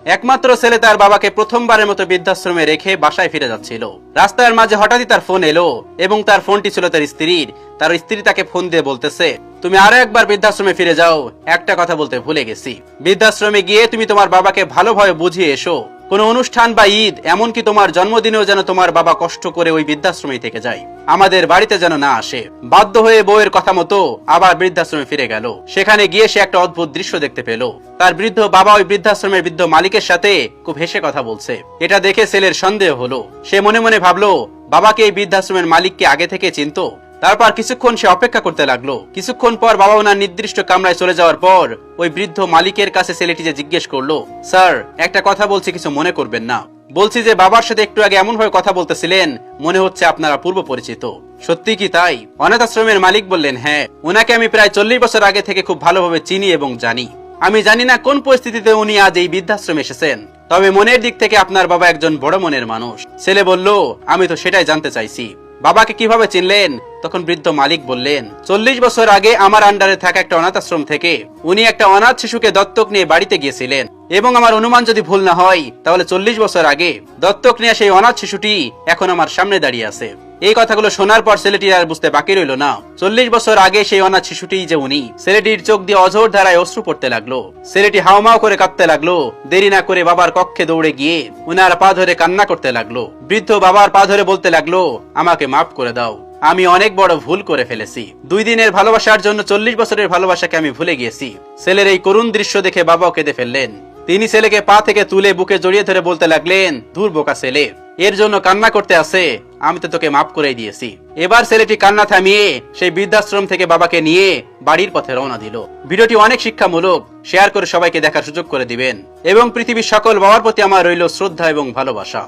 একমাত্র ছেলে তার বাবাকে প্রথমবারের মতো বৃদ্ধাশ্রমে রেখে বাসায় ফিরে যাচ্ছিল। রাস্তার মাঝে হঠাৎই তার ফোন এলো এবং তার ফোনটি ছিল তার স্ত্রীর। তার স্ত্রী তাকে ফোন দিয়ে বলতেছে, তুমি আরো একবার বৃদ্ধাশ্রমে ফিরে যাও, একটা কথা বলতে ভুলে গেছি। বৃদ্ধাশ্রমে গিয়ে তুমি তোমার বাবাকে ভালোভাবে বুঝিয়ে এসো। কোন অনুষ্ঠান বা ঈদ, এমনকি তোমার জন্মদিনেও যেন তোমার বাবা কষ্ট করে ওই বৃদ্ধাশ্রমে থেকে যায়, আমাদের বাড়িতে যেন না আসে। বাধ্য হয়ে বউয়ের কথা মতো আবার বৃদ্ধাশ্রমে ফিরে গেল। সেখানে গিয়ে সে একটা অদ্ভুত দৃশ্য দেখতে পেল। তার বৃদ্ধ বাবা ওই বৃদ্ধাশ্রমের বৃদ্ধ মালিকের সাথে খুব হেসে কথা বলছে। এটা দেখে ছেলের সন্দেহ হলো। সে মনে মনে ভাবলো, বাবাকে এই বৃদ্ধাশ্রমের মালিককে আগে থেকে চিনতো। তারপর কিছুক্ষণ সে অপেক্ষা করতে লাগলো। কিছুক্ষণ পর বাবা ওনার নির্দিষ্ট কামরায় চলে যাওয়ার পর ওই বৃদ্ধ মালিকের কাছে ছেলেটি যে জিজ্ঞেস করলো, স্যার একটা কথা বলছি, কিছু মনে করবেন না। বলছি যে বাবার সাথে একটু আগে এমন ভাবে কথা বলতেছিলেন, মনে হচ্ছে আপনারা পূর্ব পরিচিত। সত্যি কি তাই? অনাথ আশ্রমের মালিক বললেন, হ্যাঁ, ওনাকে আমি প্রায় 40 বছর আগে থেকে খুব ভালোভাবে চিনি এবং জানি। আমি জানি না কোন পরিস্থিতিতে উনি আজ এই বৃদ্ধাশ্রমে এসেছেন, তবে মনের দিক থেকে আপনার বাবা একজন বড় মনের মানুষ। ছেলে বলল, আমি তো সেটাই জানতে চাইছি, বাবাকে কিভাবে চিনলেন? তখন বৃদ্ধ মালিক বললেন, 40 বছর আগে আমার আন্ডারে থাকা একটা অনাথ আশ্রম থেকে উনি একটা অনাথ শিশুকে দত্তক নিয়ে বাড়িতে গিয়েছিলেন, এবং আমার অনুমান যদি ভুল না হয় তাহলে 40 বছর আগে দত্তক নিয়ে সেই অনাথ শিশুটি এখন আমার সামনে দাঁড়িয়ে আছে। এই কথাগুলো শোনার পর ছেলেটি আর বুঝতে বাকি রইল না 40 বছর আগে সেই অনাথ শিশুটি যে উনি। ছেলেটির চোখ দিয়ে অঝোর ধারায় অশ্রু পড়তে লাগলো। ছেলেটি হাওমাও করে কাঁদতে লাগলো। দেরি না করে বাবার কক্ষে দৌড়ে গিয়ে উনার পা ধরে কান্না করতে লাগলো। বৃদ্ধ বাবার পা ধরে বলতে লাগলো, আমাকে মাফ করে দাও, আমি অনেক বড় ভুল করে ফেলেছি। 2 দিনের ভালোবাসার জন্য 40 বছরের ভালোবাসাকে আমি ভুলে গিয়েছি। ছেলের এই করুণ দৃশ্য দেখে বাবাও কেঁদে ফেললেন। তিনি ছেলেকে পা থেকে তুলে বুকে জড়িয়ে ধরে বলতে লাগলেন, দূর বোকা ছেলে, এর জন্য কান্না করতে আছে, আমি তো তোকে মাফ করে দিয়েছি। এবার ছেলেটি কান্না থামিয়ে সেই বৃদ্ধাশ্রম থেকে বাবাকে নিয়ে বাড়ির পথে রওনা দিল। ভিডিওটি অনেক শিক্ষামূলক, শেয়ার করে সবাইকে দেখার সুযোগ করে দিবেন, এবং পৃথিবীর সকল বাবার প্রতি আমার রইল শ্রদ্ধা এবং ভালোবাসা।